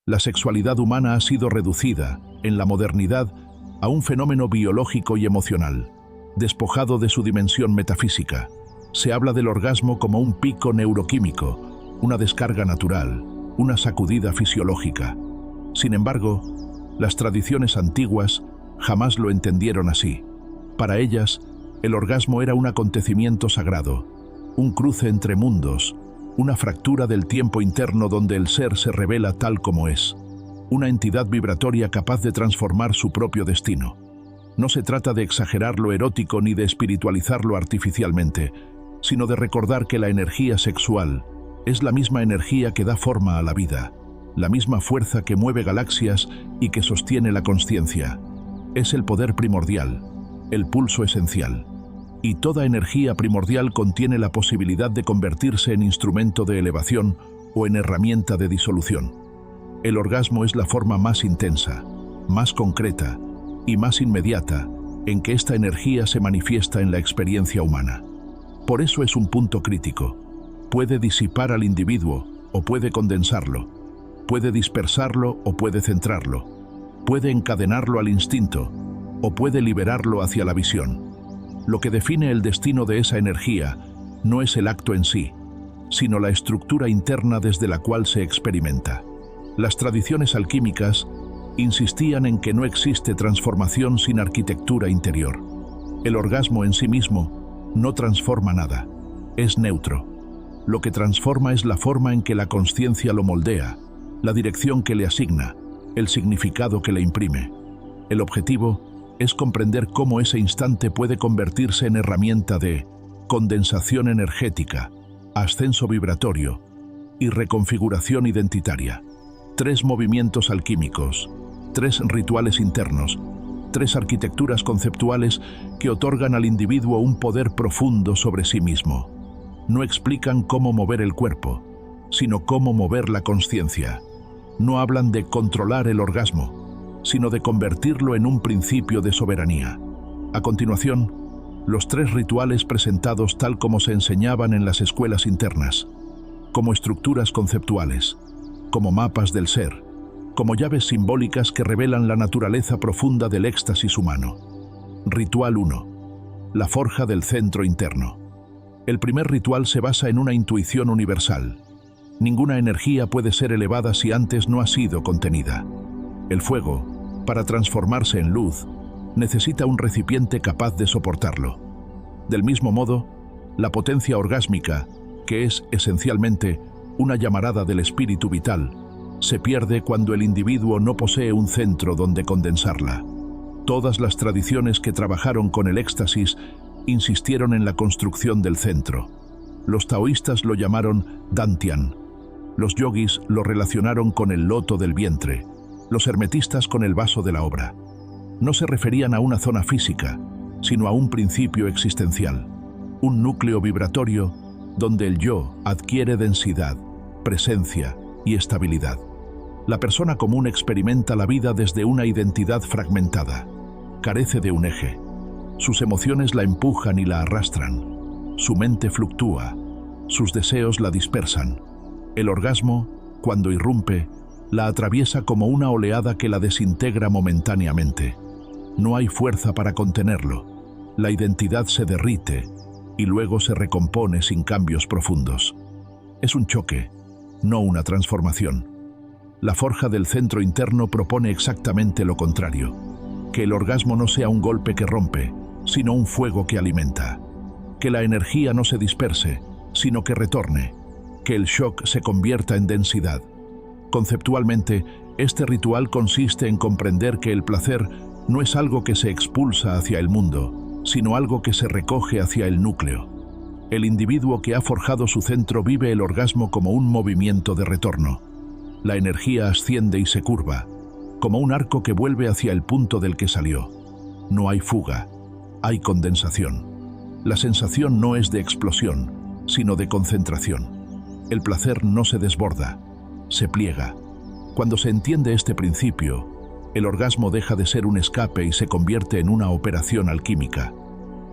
La sexualidad humana ha sido reducida, en la modernidad, a un fenómeno biológico y emocional, despojado de su dimensión metafísica. Se habla del orgasmo como un pico neuroquímico, una descarga natural, una sacudida fisiológica. Sin embargo, las tradiciones antiguas jamás lo entendieron así. Para ellas, el orgasmo era un acontecimiento sagrado, un cruce entre mundos, una fractura del tiempo interno donde el ser se revela tal como es, una entidad vibratoria capaz de transformar su propio destino. No se trata de exagerar lo erótico ni de espiritualizarlo artificialmente, sino de recordar que la energía sexual es la misma energía que da forma a la vida, la misma fuerza que mueve galaxias y que sostiene la consciencia. Es el poder primordial, el pulso esencial. Y toda energía primordial contiene la posibilidad de convertirse en instrumento de elevación o en herramienta de disolución. El orgasmo es la forma más intensa, más concreta y más inmediata en que esta energía se manifiesta en la experiencia humana. Por eso es un punto crítico. Puede disipar al individuo o puede condensarlo, puede dispersarlo o puede centrarlo, puede encadenarlo al instinto o puede liberarlo hacia la visión. Lo que define el destino de esa energía no es el acto en sí, sino la estructura interna desde la cual se experimenta. Las tradiciones alquímicas insistían en que no existe transformación sin arquitectura interior. El orgasmo en sí mismo no transforma nada, es neutro. Lo que transforma es la forma en que la consciencia lo moldea, la dirección que le asigna, el significado que le imprime. El objetivo es comprender cómo ese instante puede convertirse en herramienta de condensación energética, ascenso vibratorio y reconfiguración identitaria. 3 movimientos alquímicos, 3 rituales internos, 3 arquitecturas conceptuales que otorgan al individuo un poder profundo sobre sí mismo. No explican cómo mover el cuerpo, sino cómo mover la consciencia. No hablan de controlar el orgasmo, sino de convertirlo en un principio de soberanía. A continuación, los 3 rituales presentados tal como se enseñaban en las escuelas internas, como estructuras conceptuales, como mapas del ser, como llaves simbólicas que revelan la naturaleza profunda del éxtasis humano. Ritual 1. La forja del centro interno. El primer ritual se basa en una intuición universal. Ninguna energía puede ser elevada si antes no ha sido contenida. El fuego, para transformarse en luz, necesita un recipiente capaz de soportarlo. Del mismo modo, la potencia orgásmica, que es esencialmente una llamarada del espíritu vital, se pierde cuando el individuo no posee un centro donde condensarla. Todas las tradiciones que trabajaron con el éxtasis insistieron en la construcción del centro. Los taoístas lo llamaron dantian. Los yogis lo relacionaron con el loto del vientre. Los hermetistas con el vaso de la obra. No se referían a una zona física, sino a un principio existencial, un núcleo vibratorio donde el yo adquiere densidad, presencia y estabilidad. La persona común experimenta la vida desde una identidad fragmentada, carece de un eje. Sus emociones la empujan y la arrastran. Su mente fluctúa, sus deseos la dispersan. El orgasmo, cuando irrumpe, la atraviesa como una oleada que la desintegra momentáneamente. No hay fuerza para contenerlo. La identidad se derrite y luego se recompone sin cambios profundos. Es un choque, no una transformación. La forja del centro interno propone exactamente lo contrario, que el orgasmo no sea un golpe que rompe, sino un fuego que alimenta. Que la energía no se disperse, sino que retorne. Que el shock se convierta en densidad. Conceptualmente, este ritual consiste en comprender que el placer no es algo que se expulsa hacia el mundo, sino algo que se recoge hacia el núcleo. El individuo que ha forjado su centro vive el orgasmo como un movimiento de retorno. La energía asciende y se curva, como un arco que vuelve hacia el punto del que salió. No hay fuga, hay condensación. La sensación no es de explosión, sino de concentración. El placer no se desborda, se pliega. Cuando se entiende este principio, el orgasmo deja de ser un escape y se convierte en una operación alquímica,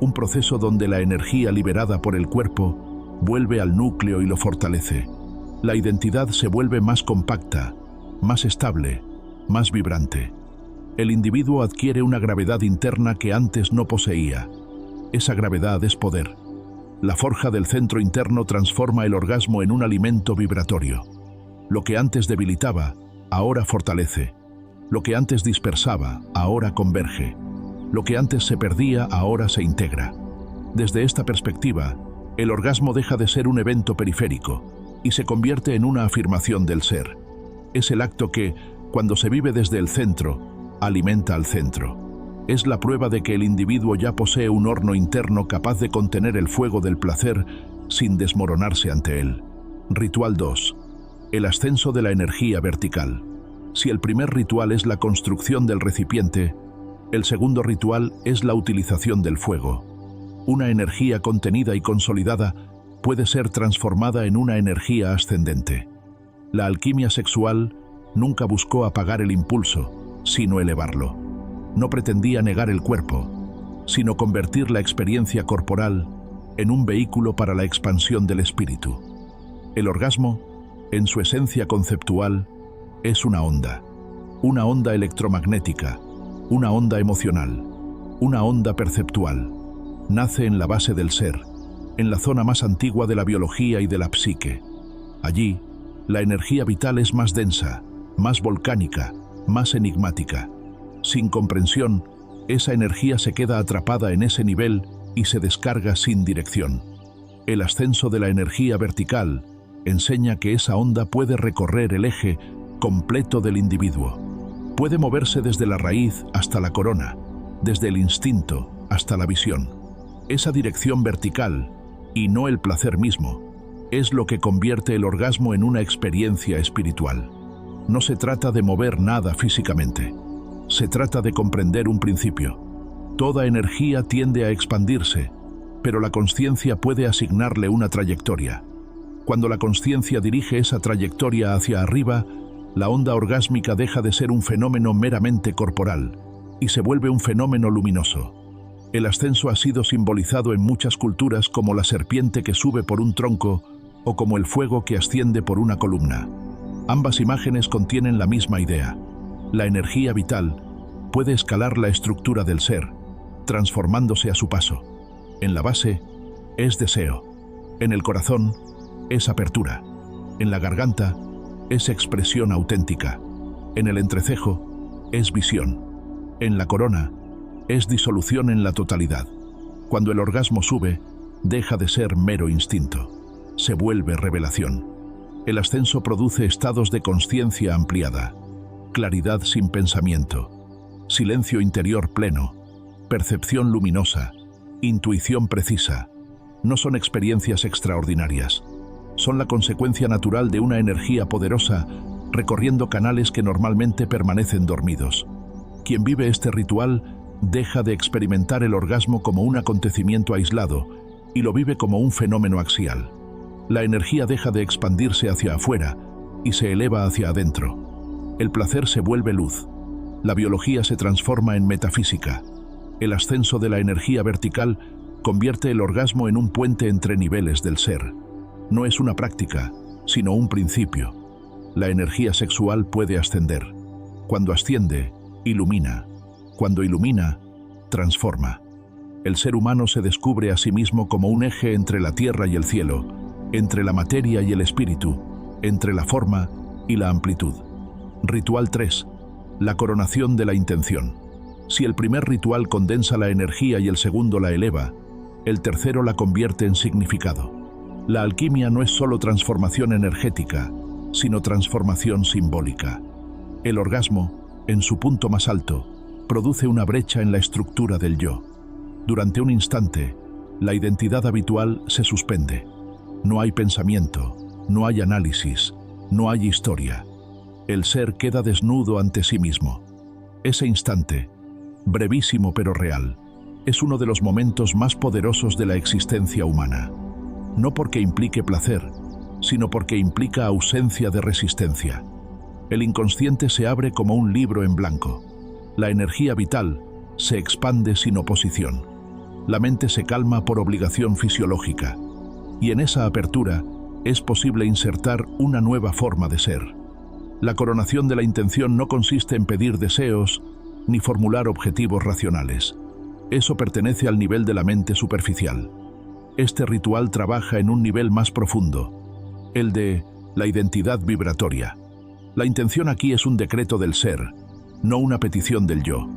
un proceso donde la energía liberada por el cuerpo vuelve al núcleo y lo fortalece. La identidad se vuelve más compacta más estable, más vibrante. El individuo adquiere una gravedad interna que antes no poseía. Esa gravedad es poder. La forja del centro interno transforma el orgasmo en un alimento vibratorio. Lo que antes debilitaba, ahora fortalece. Lo que antes dispersaba, ahora converge. Lo que antes se perdía, ahora se integra. Desde esta perspectiva, el orgasmo deja de ser un evento periférico y se convierte en una afirmación del ser. Es el acto que, cuando se vive desde el centro, alimenta al centro. Es la prueba de que el individuo ya posee un horno interno capaz de contener el fuego del placer sin desmoronarse ante él. Ritual 2. El ascenso de la energía vertical. Si el primer ritual es la construcción del recipiente, el segundo ritual es la utilización del fuego. Una energía contenida y consolidada puede ser transformada en una energía ascendente. La alquimia sexual nunca buscó apagar el impulso, sino elevarlo. No pretendía negar el cuerpo, sino convertir la experiencia corporal en un vehículo para la expansión del espíritu. El orgasmo, en su esencia conceptual, es una onda electromagnética, una onda emocional, una onda perceptual. Nace en la base del ser, en la zona más antigua de la biología y de la psique. Allí, la energía vital es más densa, más volcánica, más enigmática. Sin comprensión, esa energía se queda atrapada en ese nivel y se descarga sin dirección. El ascenso de la energía vertical enseña que esa onda puede recorrer el eje completo del individuo. Puede moverse desde la raíz hasta la corona, desde el instinto hasta la visión. Esa dirección vertical, y no el placer mismo, es lo que convierte el orgasmo en una experiencia espiritual. No se trata de mover nada físicamente. Se trata de comprender un principio. Toda energía tiende a expandirse, pero la consciencia puede asignarle una trayectoria. Cuando la consciencia dirige esa trayectoria hacia arriba, la onda orgásmica deja de ser un fenómeno meramente corporal y se vuelve un fenómeno luminoso. El ascenso ha sido simbolizado en muchas culturas como la serpiente que sube por un tronco o como el fuego que asciende por una columna. Ambas imágenes contienen la misma idea. La energía vital puede escalar la estructura del ser, transformándose a su paso. En la base es deseo. En el corazón es apertura. En la garganta es expresión auténtica. En el entrecejo es visión. En la corona es disolución en la totalidad. Cuando el orgasmo sube, deja de ser mero instinto. Se vuelve revelación. El ascenso produce estados de consciencia ampliada, claridad sin pensamiento, silencio interior pleno, percepción luminosa, intuición precisa. No son experiencias extraordinarias. Son la consecuencia natural de una energía poderosa recorriendo canales que normalmente permanecen dormidos. Quien vive este ritual deja de experimentar el orgasmo como un acontecimiento aislado y lo vive como un fenómeno axial. La energía deja de expandirse hacia afuera y se eleva hacia adentro. El placer se vuelve luz. La biología se transforma en metafísica. El ascenso de la energía vertical convierte el orgasmo en un puente entre niveles del ser. No es una práctica, sino un principio. La energía sexual puede ascender. Cuando asciende, ilumina. Cuando ilumina, transforma. El ser humano se descubre a sí mismo como un eje entre la tierra y el cielo, entre la materia y el espíritu, entre la forma y la amplitud. Ritual 3. La coronación de la intención. Si el primer ritual condensa la energía y el segundo la eleva, el tercero la convierte en significado. La alquimia no es solo transformación energética, sino transformación simbólica. El orgasmo, en su punto más alto, produce una brecha en la estructura del yo. Durante un instante, la identidad habitual se suspende. No hay pensamiento, no hay análisis, no hay historia. El ser queda desnudo ante sí mismo. Ese instante, brevísimo pero real, es uno de los momentos más poderosos de la existencia humana. No porque implique placer, sino porque implica ausencia de resistencia. El inconsciente se abre como un libro en blanco. La energía vital se expande sin oposición. La mente se calma por obligación fisiológica. Y en esa apertura es posible insertar una nueva forma de ser. La coronación de la intención no consiste en pedir deseos ni formular objetivos racionales. Eso pertenece al nivel de la mente superficial. Este ritual trabaja en un nivel más profundo, el de la identidad vibratoria. La intención aquí es un decreto del ser, no una petición del yo.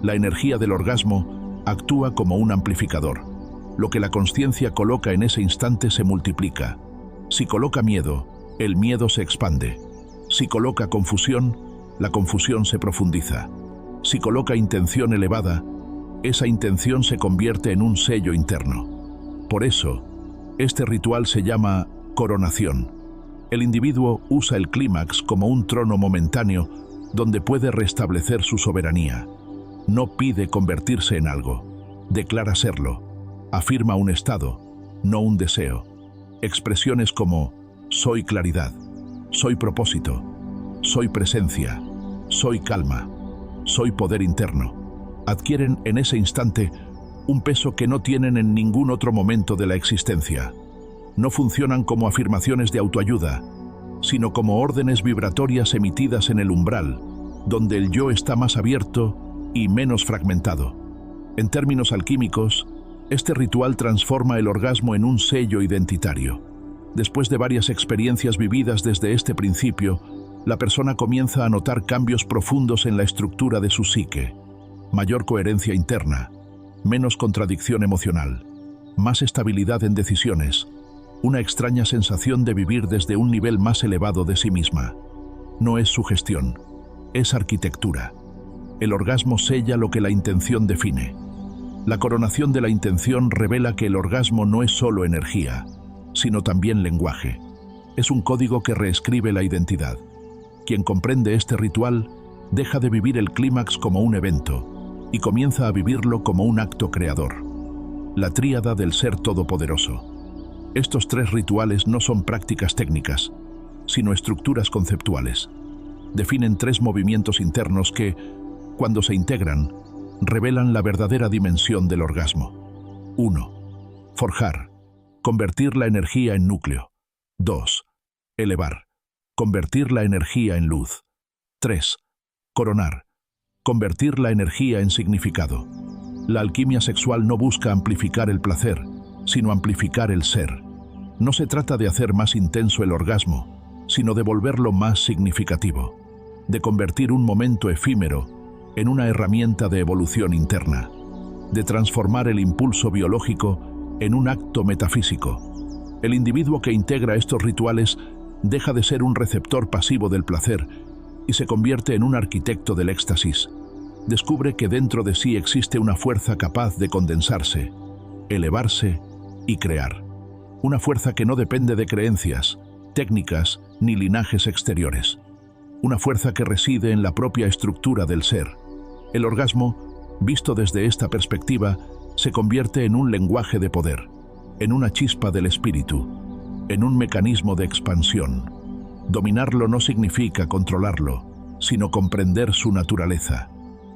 La energía del orgasmo actúa como un amplificador. Lo que la consciencia coloca en ese instante se multiplica. Si coloca miedo, el miedo se expande. Si coloca confusión, la confusión se profundiza. Si coloca intención elevada, esa intención se convierte en un sello interno. Por eso, este ritual se llama coronación. El individuo usa el clímax como un trono momentáneo donde puede restablecer su soberanía. No pide convertirse en algo, declara serlo, afirma un estado, no un deseo. Expresiones como soy claridad, soy propósito, soy presencia, soy calma, soy poder interno, adquieren en ese instante un peso que no tienen en ningún otro momento de la existencia. No funcionan como afirmaciones de autoayuda, sino como órdenes vibratorias emitidas en el umbral, donde el yo está más abierto y menos fragmentado. En términos alquímicos, este ritual transforma el orgasmo en un sello identitario. Después de varias experiencias vividas desde este principio, la persona comienza a notar cambios profundos en la estructura de su psique. Mayor coherencia interna, menos contradicción emocional, más estabilidad en decisiones, una extraña sensación de vivir desde un nivel más elevado de sí misma. No es sugestión, es arquitectura. El orgasmo sella lo que la intención define. La coronación de la intención revela que el orgasmo no es solo energía, sino también lenguaje. Es un código que reescribe la identidad. Quien comprende este ritual deja de vivir el clímax como un evento y comienza a vivirlo como un acto creador. La tríada del ser todopoderoso. Estos tres rituales no son prácticas técnicas, sino estructuras conceptuales. Definen tres movimientos internos que, cuando se integran, revelan la verdadera dimensión del orgasmo. 1. Forjar. Convertir la energía en núcleo. 2. Elevar. Convertir la energía en luz. 3. Coronar. Convertir la energía en significado. La alquimia sexual no busca amplificar el placer, sino amplificar el ser. No se trata de hacer más intenso el orgasmo, sino de volverlo más significativo, de convertir un momento efímero en una herramienta de evolución interna, de transformar el impulso biológico en un acto metafísico. El individuo que integra estos rituales deja de ser un receptor pasivo del placer y se convierte en un arquitecto del éxtasis. Descubre que dentro de sí existe una fuerza capaz de condensarse, elevarse y crear. Una fuerza que no depende de creencias, técnicas ni linajes exteriores. Una fuerza que reside en la propia estructura del ser. El orgasmo, visto desde esta perspectiva, se convierte en un lenguaje de poder, en una chispa del espíritu, en un mecanismo de expansión. Dominarlo no significa controlarlo, sino comprender su naturaleza.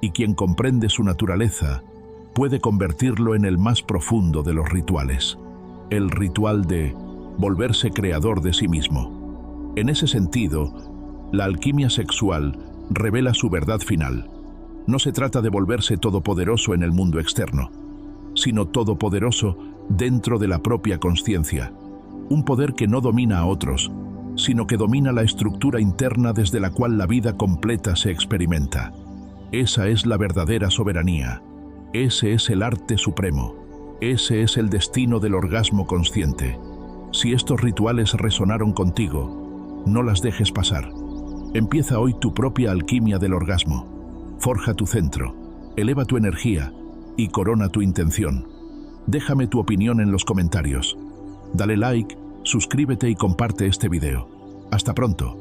Y quien comprende su naturaleza puede convertirlo en el más profundo de los rituales, el ritual de volverse creador de sí mismo. En ese sentido, la alquimia sexual revela su verdad final. No se trata de volverse todopoderoso en el mundo externo, sino todopoderoso dentro de la propia consciencia. Un poder que no domina a otros, sino que domina la estructura interna desde la cual la vida completa se experimenta. Esa es la verdadera soberanía. Ese es el arte supremo. Ese es el destino del orgasmo consciente. Si estos rituales resonaron contigo, no las dejes pasar. Empieza hoy tu propia alquimia del orgasmo. Forja tu centro, eleva tu energía y corona tu intención. Déjame tu opinión en los comentarios. Dale like, suscríbete y comparte este video. Hasta pronto.